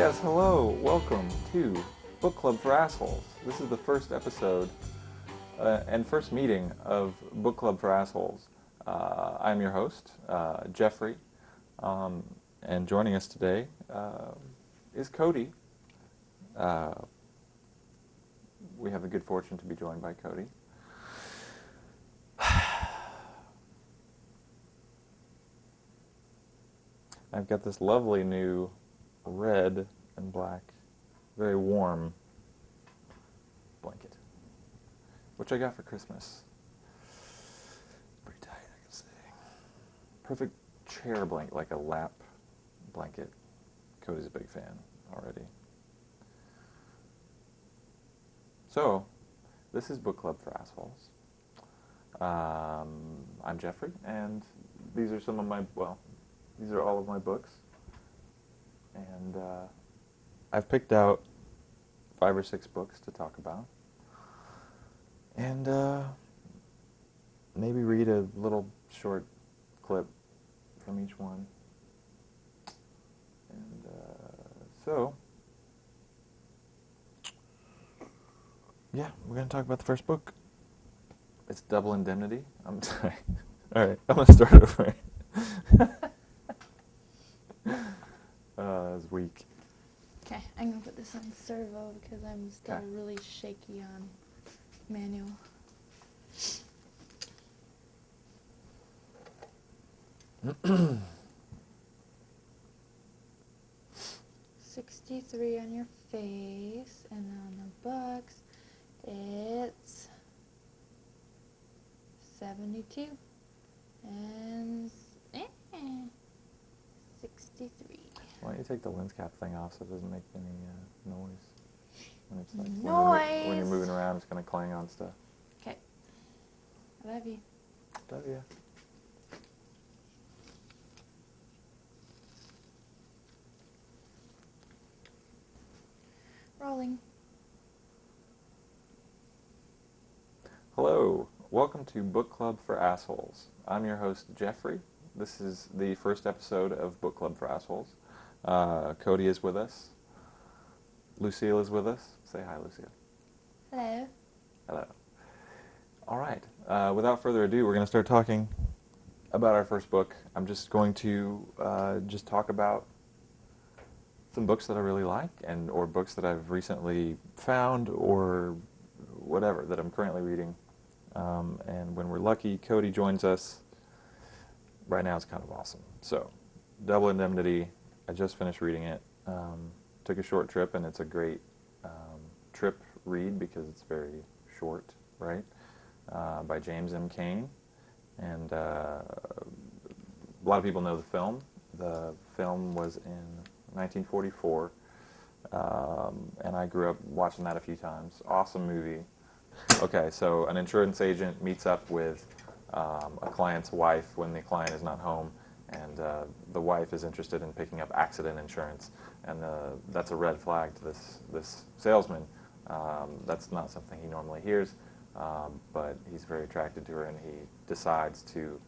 Yes, hello, welcome to Book Club for Assholes. This is the first episode and first meeting of Book Club for Assholes. I'm your host, Jeffrey, and joining us today is Cody. We have the good fortune to be joined by Cody. I've got this lovely new red and black, very warm blanket, which I got for Christmas. Pretty tight, I can say. Perfect chair blanket, like a lap blanket. Cody's a big fan already. So, this is Book Club for Assholes. I'm Jeffrey, and these are some of my, these are all of my books. And I've picked out 5 or 6 books to talk about. And maybe read a little short clip from each one. And so, yeah, we're going to talk about the first book. It's Double Indemnity. I'm sorry. All right, I'm going to start over. That was weak. Okay, I'm going to put this on servo because I'm still really shaky on manual. $63 on your face, and on the bucks, it's 72 and 63. Why don't you take the lens cap thing off so it doesn't make any noise? When it's like Noise! when you're moving around, it's going to clang on stuff. Okay. I love you. Love you. Rolling. Hello. Welcome to Book Club for Assholes. I'm your host, Jeffrey. This is the first episode of Book Club for Assholes. Cody is with us. Lucille is with us. Say hi, Lucille. Hello. Hello. All right. Without further ado, we're going to start talking about our first book. I'm just going to just talk about some books that I really like, or books that I've recently found, or whatever that I'm currently reading. And when we're lucky, Cody joins us. Right now, it's kind of awesome. So, Double Indemnity. I just finished reading it. Took a short trip, and it's a great trip read because it's very short, right? By James M. Cain. And a lot of people know the film. The film was in 1944, and I grew up watching that a few times. Awesome movie. Okay, so an insurance agent meets up with a client's wife when the client is not home, and the wife is interested in picking up accident insurance, and that's a red flag to this salesman. That's not something he normally hears, but he's very attracted to her, and he decides to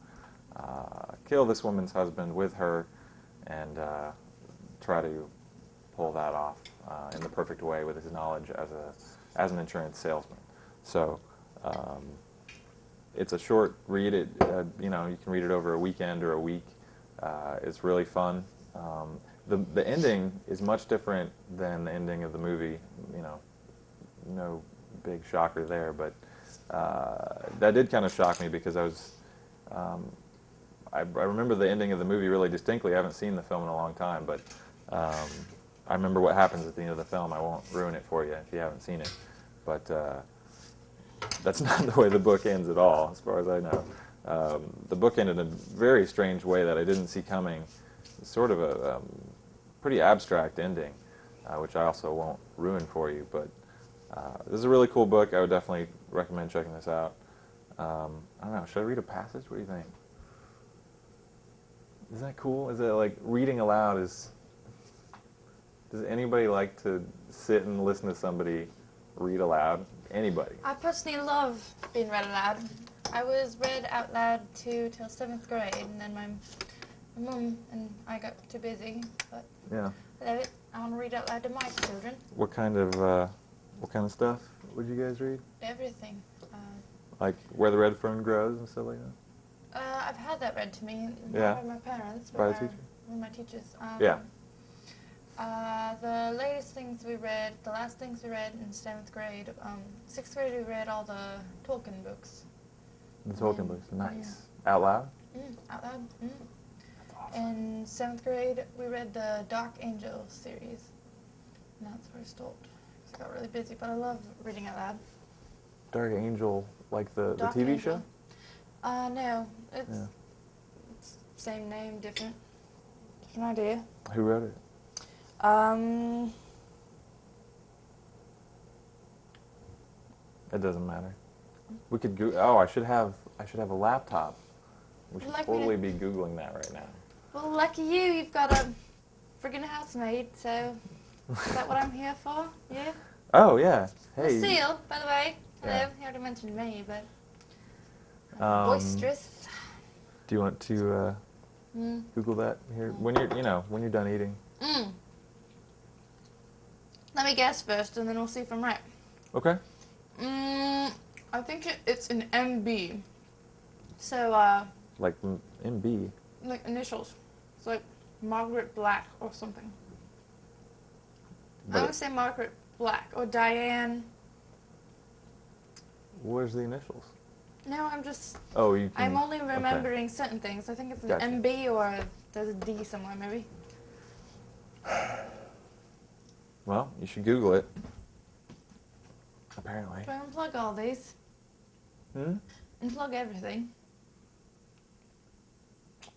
kill this woman's husband with her and try to pull that off in the perfect way with his knowledge as an insurance salesman. So it's a short read. You can read it over a weekend or a week. It's really fun. The ending is much different than the ending of the movie. No big shocker there, but that did kind of shock me because I remember the ending of the movie really distinctly. I haven't seen the film in a long time, but I remember what happens at the end of the film. I won't ruin it for you if you haven't seen it, but that's not the way the book ends at all, as far as I know. The book ended in a very strange way that I didn't see coming. It's sort of a pretty abstract ending, which I also won't ruin for you, but this is a really cool book. I would definitely recommend checking this out. I don't know, should I read a passage? What do you think? Is that cool? Is it like reading aloud does anybody like to sit and listen to somebody read aloud? Anybody? I personally love being read aloud. I was read out loud till 7th grade, and then my mum and I got too busy. But Yeah. love it. I want to read out loud to my children. What kind of stuff would you guys read? Everything. Like Where the Red Fern Grows and stuff like that? I've had that read to me, Yeah. not by my parents, but By the by teacher? one of my teachers. Yeah. The latest things we read, the last things we read in 7th grade, 6th grade we read all the Tolkien books. The Tolkien books. Nice. Yeah. Out loud? Out loud. That's awesome. In 7th grade we read the Dark Angel series. And that's where I stopped. I got really busy, but I love reading out loud. Dark Angel, like the Dark TV Angel. show? No. It's same name, different idea. Who wrote it? It doesn't matter. We could go. Oh, I should have a laptop. We should Like totally be Googling that right now. Well, lucky you've got a friggin' housemaid, so is that what I'm here for? Yeah? Oh yeah. Hey. Lucille, by the way. Hello. Yeah. You already mentioned me, but Boisterous. Do you want to Mm. Google that here when you're done eating? Let me guess first, and then we'll see if I'm right. Okay. I think it's an MB. So, Like MB. like initials. It's like Margaret Black or something. I would say Margaret Black or Diane. Where's the initials? No, I'm just. Oh, you can. I'm only remembering certain things. I think it's an Gotcha. MB or there's a D somewhere, maybe. Well, you should Google it. Apparently. Do I unplug all these? Unplug everything. You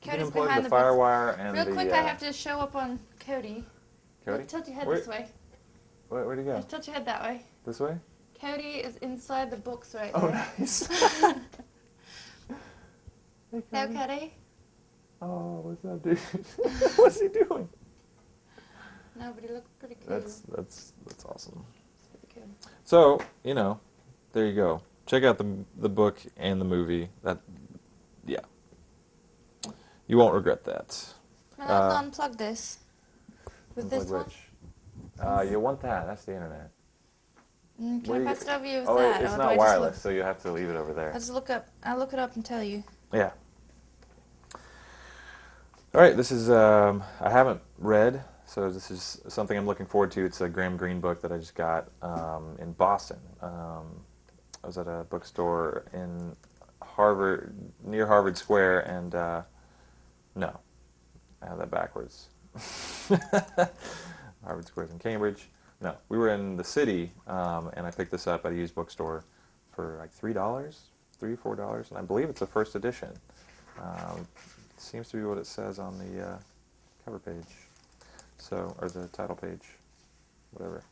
can Cody's unplug behind the the books. FireWire and Real the. quick, I have to show up on Cody. Cody? Tilt your head Where- this way. Where'd he go? Just tilt your head that way. This way? Cody is inside the books right Oh, there. nice. Hey, Hello, Cody. Oh, what's up, dude? What's he doing? No, but he looks pretty cool. That's awesome. It's pretty cool. So, there you go. Check out the book and the movie. Yeah. You won't regret that. Well, I have to unplug this. With this one? You want that. That's the internet. Can I pass it over you with Oh, that? it's or do not I just wireless, so you have to leave it over there. I'll just look it up and tell you. Yeah. All right, this is, I haven't read, so this is something I'm looking forward to. It's a Graham Greene book that I just got in Boston. I was at a bookstore in near Harvard Square, and no, I have that backwards. Harvard Square's in Cambridge. No, we were in the city, and I picked this up at a used bookstore for like $3, $3 or $4, and I believe it's a first edition. Seems to be what it says on the cover page, or the title page, whatever.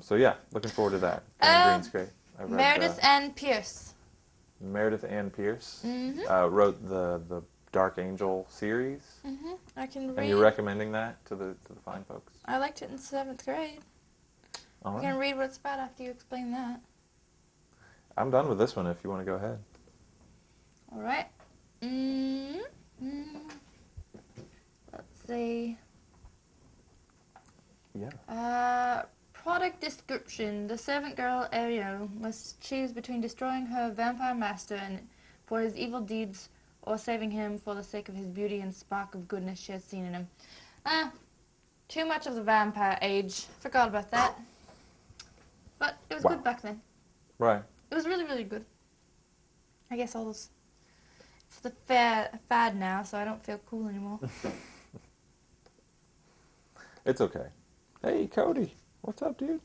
So yeah, looking forward to that. Green's great. I read, Meredith Ann Pierce. Meredith Ann Pierce Mm-hmm. wrote the Dark Angel series. Mm-hmm. I can read. And you're recommending that to the fine folks? I liked it in 7th grade. All I right. can read what it's about after you explain that. I'm done with this one if you want to go ahead. All right. Let's see. Yeah. Product description. The servant girl Ariel must choose between destroying her vampire master and for his evil deeds or saving him for the sake of his beauty and spark of goodness she has seen in him. Too much of the vampire age. Forgot about that. But it was good back then. Right. It was really, really good. I guess all those... It's the fad now, so I don't feel cool anymore. It's okay. Hey, Cody. What's up, dude? You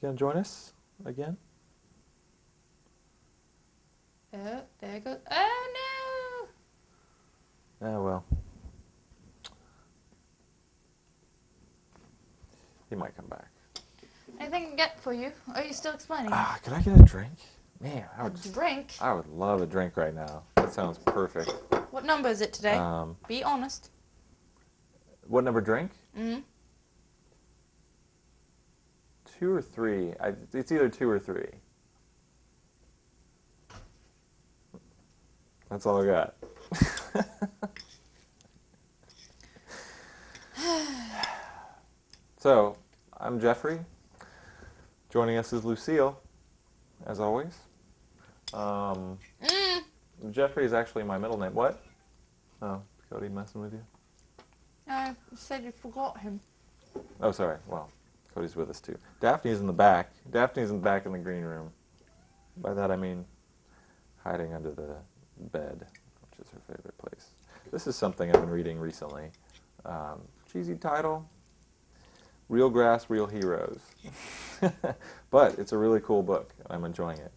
gonna join us again? Oh, there it goes. Oh, no! Oh, well. He might come back. Anything I can get for you? Are you still explaining? Could I get a drink? Man, Drink? I would love a drink right now. That sounds perfect. What number is it today? Be honest. What number drink? 2 or 3. It's either 2 or 3. That's all I got. So, I'm Jeffrey. Joining us is Lucille, as always. Um, Jeffrey is actually my middle name. What? Oh, Cody messing with you? I said you forgot him. Oh, sorry. Well, Cody's with us too. Daphne's in the back. Daphne's in the back in the green room. By that I mean hiding under the bed, which is her favorite place. This is something I've been reading recently. Cheesy title, Real Grass, Real Heroes. But it's a really cool book. I'm enjoying it.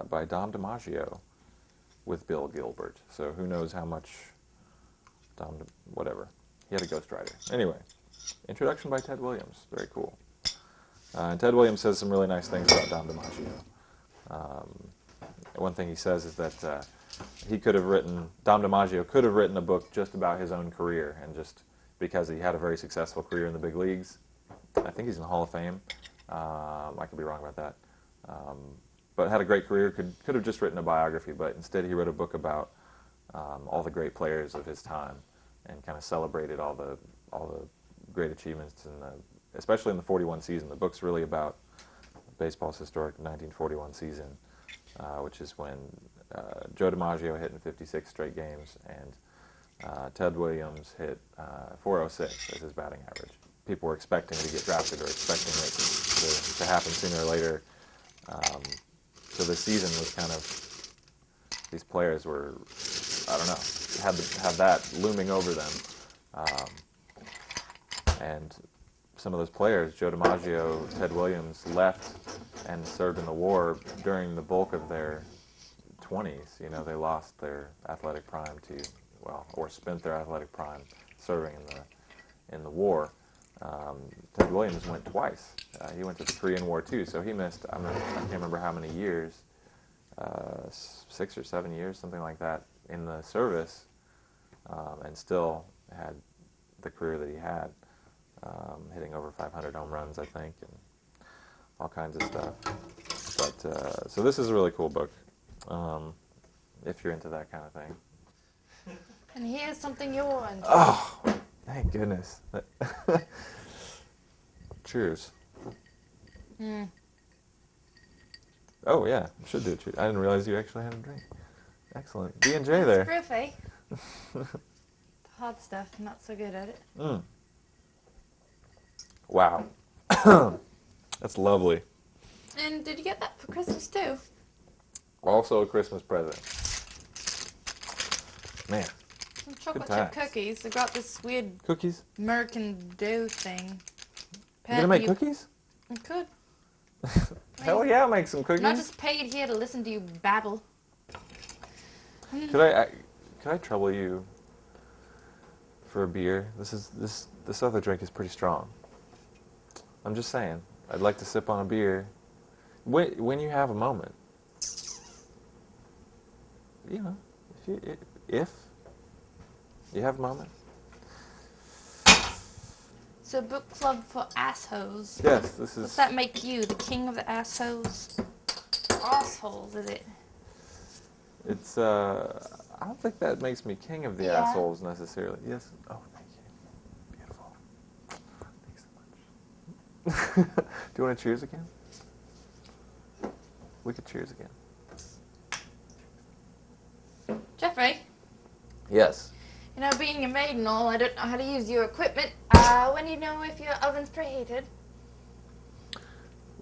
By Dom DiMaggio with Bill Gilbert. So who knows how much whatever. He had a ghostwriter. Anyway, introduction by Ted Williams. Very cool. And Ted Williams says some really nice things about Dom DiMaggio. One thing he says is that Dom DiMaggio could have written a book just about his own career, and just because he had a very successful career in the big leagues. I think he's in the Hall of Fame. I could be wrong about that. But had a great career, could have just written a biography, but instead he wrote a book about all the great players of his time, and kind of celebrated all the great achievements, especially in the 41 season. The book's really about baseball's historic 1941 season, which is when Joe DiMaggio hit in 56 straight games, and Ted Williams hit 406 as his batting average. People were expecting to get drafted, or expecting it to happen sooner or later. So the season was kind of, these players were, I don't know, had that looming over them. And some of those players, Joe DiMaggio, Ted Williams, left and served in the war during the bulk of their 20s. You know, they lost their athletic prime or spent their athletic prime serving in the war. Ted Williams went twice. He went to the Korean War too, so he missed, I can't remember how many years, 6 or 7 years, something like that, in the service, and still had the career that he had, hitting over 500 home runs, I think, and all kinds of stuff. But so this is a really cool book, if you're into that kind of thing. And here's something you're into. Oh, thank goodness. Cheers. Mm. Oh, yeah, should do a cheers. I didn't realize you actually had a drink. Excellent. B&J there. It's groovy. The hard stuff, I'm not so good at it. Mm. Wow. That's lovely. And did you get that for Christmas too? Also a Christmas present. Man. Some chocolate times. chip cookies. I got this weird Cookies? American dough thing. You gonna make cookies? I could. Hell yeah, I'll make some cookies. I'm not just paid here to listen to you babble. Could I trouble you for a beer? This other drink is pretty strong. I'm just saying. I'd like to sip on a beer when you have a moment. You know, if you have a moment. So book club for assholes. Yes, this is. Does that make you the king of the assholes? Assholes, is it? It's I don't think that makes me king of the Yeah. assholes necessarily. Yes. Oh, thank you. Beautiful. Thanks so much. Do you want to cheers again? We could cheers again. Jeffrey, Yes. you know, being a maid and all, I don't know how to use your equipment. When do you know if your oven's preheated?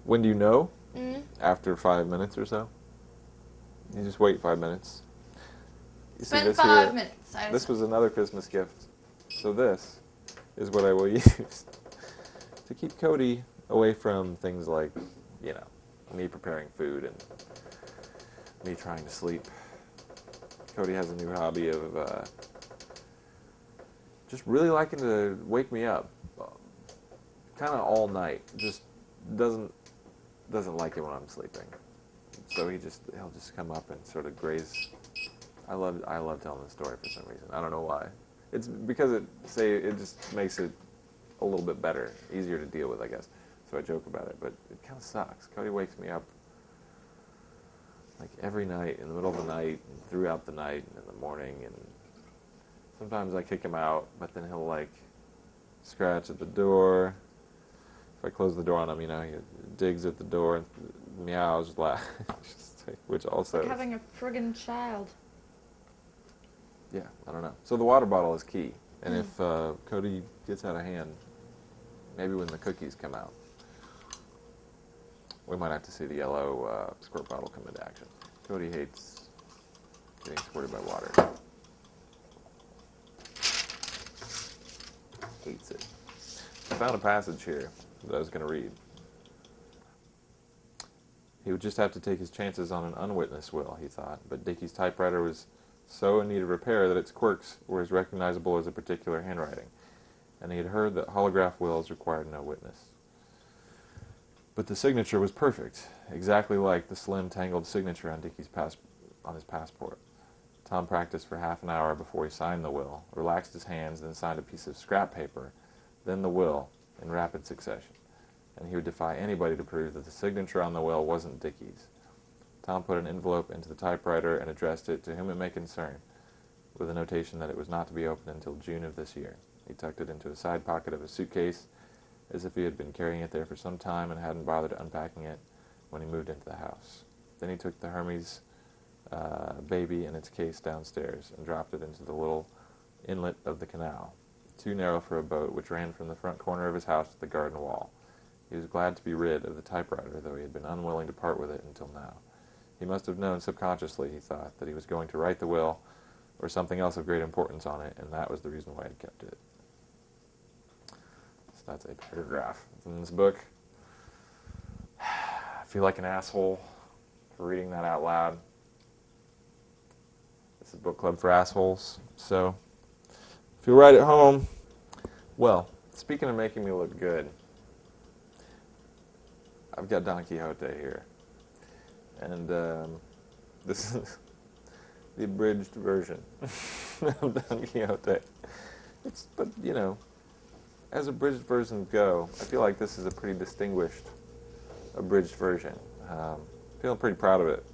When do you know? Mm. After 5 minutes or so. You just wait 5 minutes. You see Spend this 5 here? minutes. This was another Christmas gift. So this is what I will use to keep Cody away from things like, you know, me preparing food and me trying to sleep. Cody has a new hobby of just really liking to wake me up, kind of all night. Just doesn't like it when I'm sleeping. So he'll just come up and sort of graze. I love telling the story for some reason. I don't know why. It's because it just makes it a little bit better, easier to deal with, I guess. So I joke about it, but it kind of sucks. Cody wakes me up like every night, in the middle of the night, and throughout the night, and in the morning, and sometimes I kick him out, but then he'll like scratch at the door, I close the door on him, you know, he digs at the door and meows, which It's like also, having a friggin' child. yeah, I don't know. So the water bottle is key, and Mm. if Cody gets out of hand, maybe when the cookies come out, we might have to see the yellow squirt bottle come into action. Cody hates getting squirted by water. Hates it. I found a passage here that I was going to read. He would just have to take his chances on an unwitnessed will, he thought, but Dickie's typewriter was so in need of repair that its quirks were as recognizable as a particular handwriting, and he had heard that holograph wills required no witness. But the signature was perfect, exactly like the slim, tangled signature on on his passport. Tom practiced for half an hour before he signed the will, relaxed his hands, then signed a piece of scrap paper, then the will, in rapid succession. And he would defy anybody to prove that the signature on the will wasn't Dickie's. Tom put an envelope into the typewriter and addressed it to whom it may concern, with a notation that it was not to be opened until June of this year. He tucked it into a side pocket of his suitcase, as if he had been carrying it there for some time and hadn't bothered unpacking it when he moved into the house. Then he took the Hermes baby in its case downstairs and dropped it into the little inlet of the canal, too narrow for a boat, which ran from the front corner of his house to the garden wall. He was glad to be rid of the typewriter, though he had been unwilling to part with it until now. He must have known subconsciously, he thought, that he was going to write the will or something else of great importance on it, and that was the reason why he kept it. So that's a paragraph in this book. I feel like an asshole for reading that out loud. It's a book club for assholes, so if you write at home, well, speaking of making me look good, I've got Don Quixote here, and this is the abridged version of Don Quixote. But you know, as abridged versions go, I feel like this is a pretty distinguished abridged version. Feeling pretty proud of it.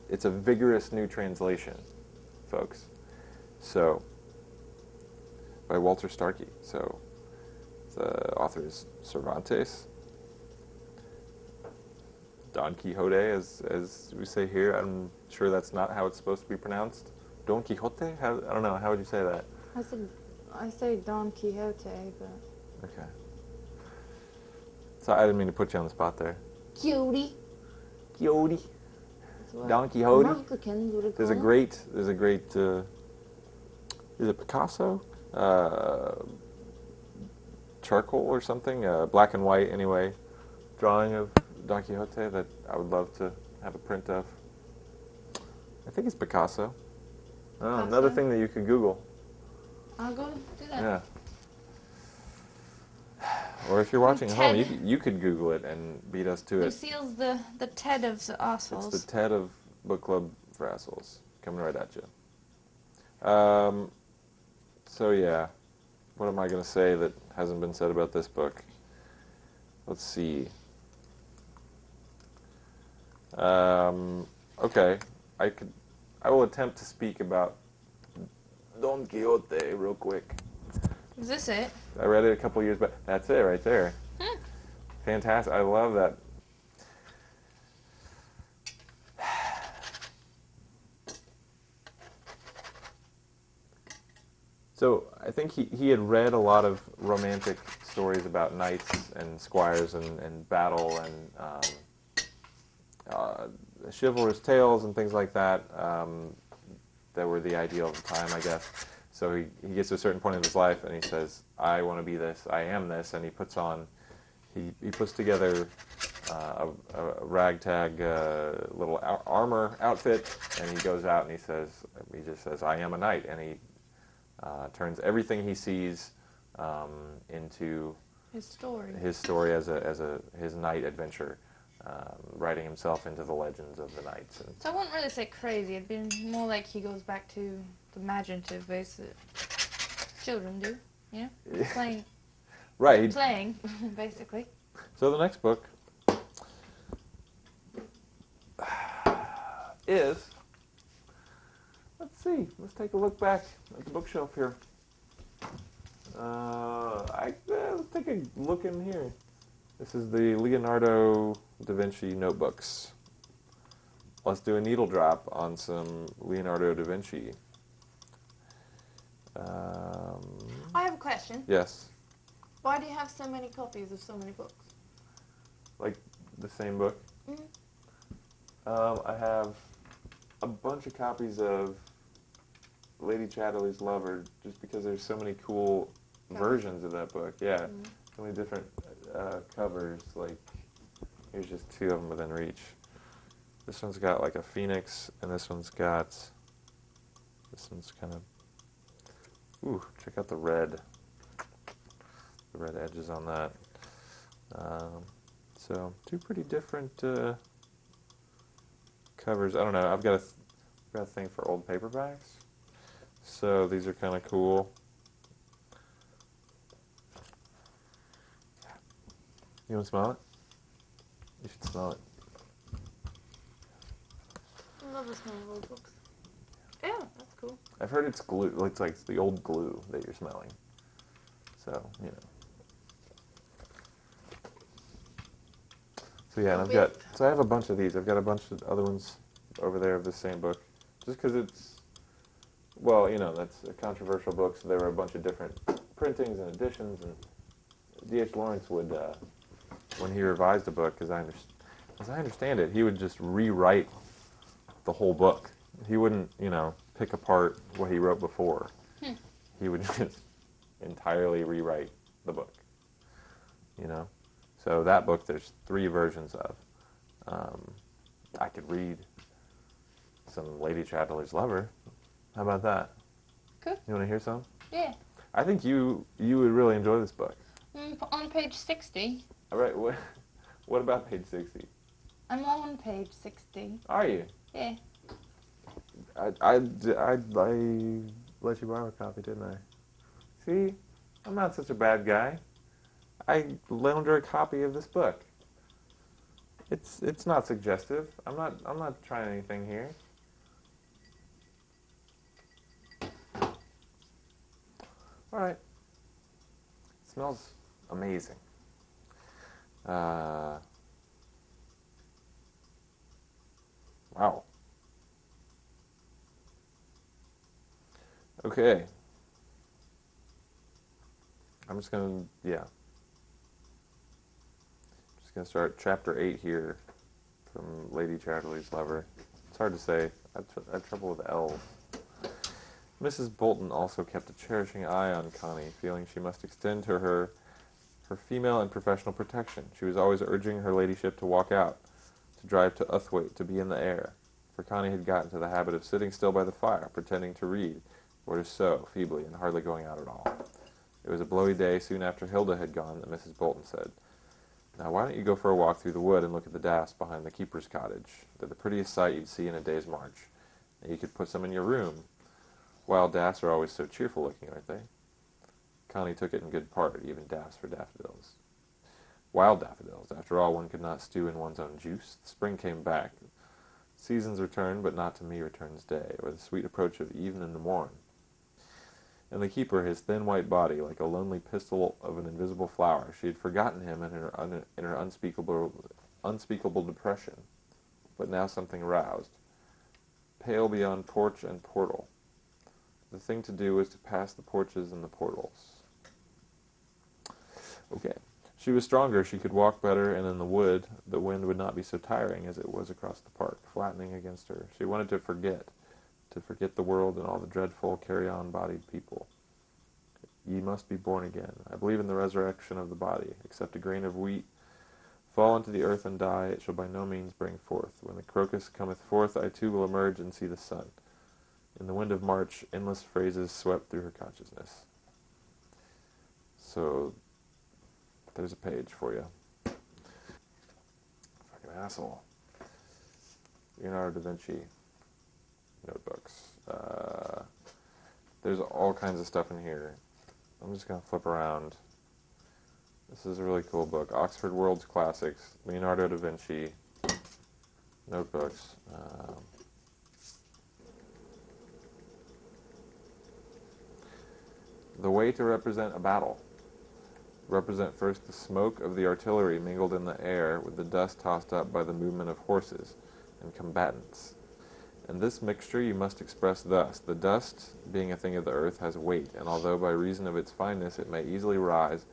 It's a vigorous new translation, folks. So, by Walter Starkey. So, the author is Cervantes. Don Quixote, as we say here. I'm sure that's not how it's supposed to be pronounced. Don Quixote? I don't know. How would you say that? I say Don Quixote, but... Okay. So I didn't mean to put you on the spot there. Quixote. Quixote. Don Quixote. There's a great, is it Picasso? Charcoal or something? Black and white, anyway. Drawing of Don Quixote that I would love to have a print of. I think it's Picasso. Oh, another thing that you could Google. I'll go do that. Yeah. Or if you're watching at home, you could Google it and beat us to it. Lucille's the Ted of the assholes. It's the Ted of Book Club for Assholes. Coming right at you. So yeah, what am I going to say that hasn't been said about this book? Let's see. Okay, I will attempt to speak about Don Quixote real quick. Is this it? I read it a couple years back. That's it right there. Fantastic. I love that. So I think he had read a lot of romantic stories about knights and squires and battle and chivalrous tales and things like that that were the ideal of the time, I guess. So he gets to a certain point in his life and he says, I want to be this, I am this, and he puts together a ragtag little armor outfit, and he goes out and he just says, I am a knight, and he turns everything he sees into His story as his knight adventure, writing himself into the legends of the knights. And so I wouldn't really say crazy. It'd be more like he goes back to the imaginative ways that children do, you know, playing. Right. Playing, basically. So the next book is, let's see, let's take a look back at the bookshelf here. Let's take a look in here. This is the Leonardo da Vinci notebooks. Let's do a needle drop on some Leonardo da Vinci. I have a question. Yes, Why do you have so many copies of so many books? like the same book. Mm-hmm. I have a bunch of copies of Lady Chatterley's Lover just because there's so many cool versions of that book. Yeah, Mm-hmm. so many different covers. Like, here's just two of them within reach. This one's got like a phoenix, and this one's kind of, ooh, check out the red edges on that. So two pretty different covers. I don't know. I've got a thing for old paperbacks, so these are kind of cool. You want to smell it? You should smell it. I love the smell of old books. Yeah, that's cool. I've heard it's glue. It's like the old glue that you're smelling. So, you know. So yeah, and I have a bunch of these. I've got a bunch of other ones over there of the same book. Just because it's, well, you know, that's a controversial book, so there were a bunch of different printings and editions, and D.H. Lawrence would, when he revised a book, as I understand it, he would just rewrite the whole book. He wouldn't, you know, pick apart what he wrote before. He would just entirely rewrite the book, you know? So that book, there's 3 versions of. I could read some Lady Chatterley's Lover. How about that? Good. You want to hear some? Yeah. I think you would really enjoy this book. On page 60. All right, what about page 60? I'm on page 60. Are you? Yeah. I let you borrow a copy, didn't I? See, I'm not such a bad guy. I loaned her a copy of this book. It's not suggestive. I'm not trying anything here. All right. It smells amazing. Wow. Okay. I'm just gonna start chapter 8 here from Lady Chatterley's Lover. It's hard to say. I have trouble with L's. Mrs. Bolton also kept a cherishing eye on Connie, feeling she must extend to her female and professional protection. She was always urging her ladyship to walk out, to drive to Uthwaite, to be in the air, for Connie had got into the habit of sitting still by the fire, pretending to read, or to sew, feebly, and hardly going out at all. It was a blowy day soon after Hilda had gone that Mrs. Bolton said, "Now why don't you go for a walk through the wood and look at the daffs behind the keeper's cottage? They're the prettiest sight you'd see in a day's march. And you could put some in your room. Wild daffs are always so cheerful looking, aren't they?" Connie took it in good part, even daffs for daffodils. Wild daffodils. After all, one could not stew in one's own juice. The spring came back. Seasons return, but not to me returns day, or the sweet approach of even in the morn. And the keeper, his thin white body, like a lonely pistil of an invisible flower, she had forgotten him in her unspeakable depression. But now something roused. Pale beyond porch and portal. The thing to do was to pass the porches and the portals. Okay. She was stronger, she could walk better, and in the wood, the wind would not be so tiring as it was across the park, flattening against her. She wanted to forget the world and all the dreadful, carry-on bodied people. Ye must be born again. I believe in the resurrection of the body. Except a grain of wheat fall into the earth and die, it shall by no means bring forth. When the crocus cometh forth, I too will emerge and see the sun. In the wind of March, endless phrases swept through her consciousness. So, there's a page for you. Fucking asshole. Leonardo da Vinci notebooks. There's all kinds of stuff in here. I'm just going to flip around. This is a really cool book. Oxford World's Classics, Leonardo da Vinci notebooks. The way to represent a battle. Represent first the smoke of the artillery mingled in the air with the dust tossed up by the movement of horses and combatants. And this mixture you must express thus: the dust, being a thing of the earth, has weight, and although by reason of its fineness it may easily rise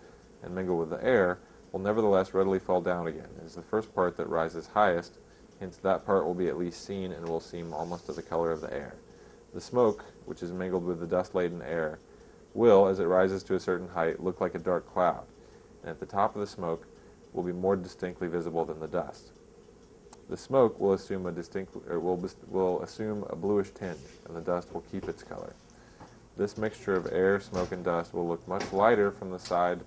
and mingle with the air, will nevertheless readily fall down again. It is the first part that rises highest, hence that part will be at least seen and will seem almost of the color of the air. The smoke, which is mingled with the dust-laden air, will, as it rises to a certain height, look like a dark cloud, and at the top of the smoke will be more distinctly visible than the dust. The smoke will assume will assume a bluish tinge, and the dust will keep its color. This mixture of air, smoke, and dust will look much lighter from the side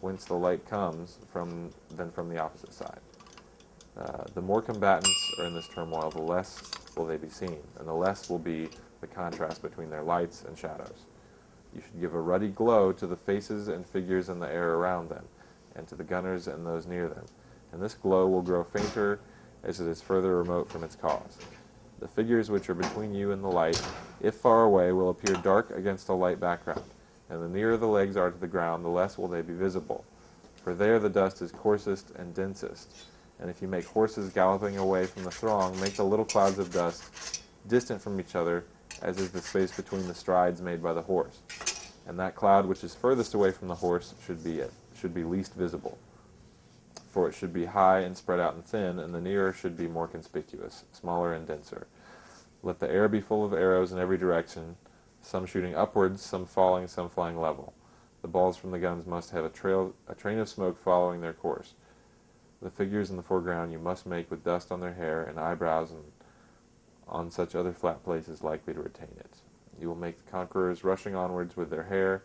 whence the light comes than from the opposite side. The more combatants are in this turmoil, the less will they be seen, and the less will be the contrast between their lights and shadows. You should give a ruddy glow to the faces and figures in the air around them, and to the gunners and those near them, and this glow will grow fainter as it is further remote from its cause. The figures which are between you and the light, if far away, will appear dark against a light background, and the nearer the legs are to the ground, the less will they be visible, for there the dust is coarsest and densest, and if you make horses galloping away from the throng, make the little clouds of dust distant from each other, as is the space between the strides made by the horse, and that cloud which is furthest away from the horse should be least visible, for it should be high and spread out and thin, and the nearer should be more conspicuous, smaller and denser. Let the air be full of arrows in every direction, some shooting upwards, some falling, some flying level. The balls from the guns must have a train of smoke following their course. The figures in the foreground you must make with dust on their hair and eyebrows and on such other flat places likely to retain it. You will make the conquerors rushing onwards with their hair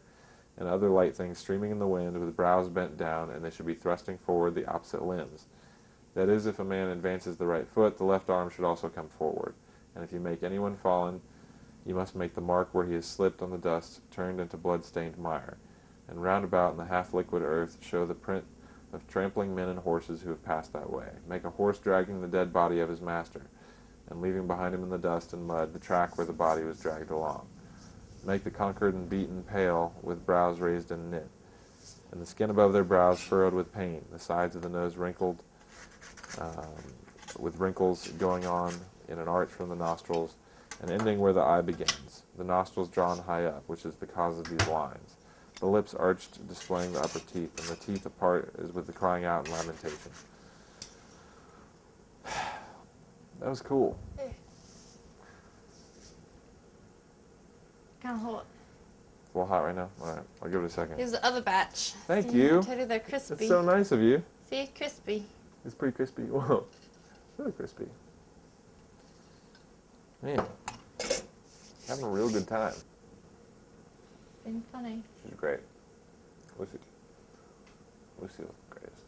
and other light things streaming in the wind, with brows bent down, and they should be thrusting forward the opposite limbs. That is, if a man advances the right foot, the left arm should also come forward. And if you make anyone fallen, you must make the mark where he has slipped on the dust turned into blood-stained mire, and round about in the half-liquid earth show the print of trampling men and horses who have passed that way. Make a horse dragging the dead body of his master, and leaving behind him in the dust and mud the track where the body was dragged along. Make the conquered and beaten pale, with brows raised and knit, and the skin above their brows furrowed with pain, the sides of the nose wrinkled, with wrinkles going on in an arch from the nostrils, and ending where the eye begins, the nostrils drawn high up, which is the cause of these lines, the lips arched, displaying the upper teeth, and the teeth apart as with the crying out and lamentation. That was cool. Kind of hot. It's a little hot right now? Alright, I'll give it a second. Here's the other batch. Thank See, you. I told you they're crispy. That's so nice of you. See, crispy. It's pretty crispy. Whoa. Really crispy. Man. Having a real good time. Been funny. She's great. Lucy was the greatest.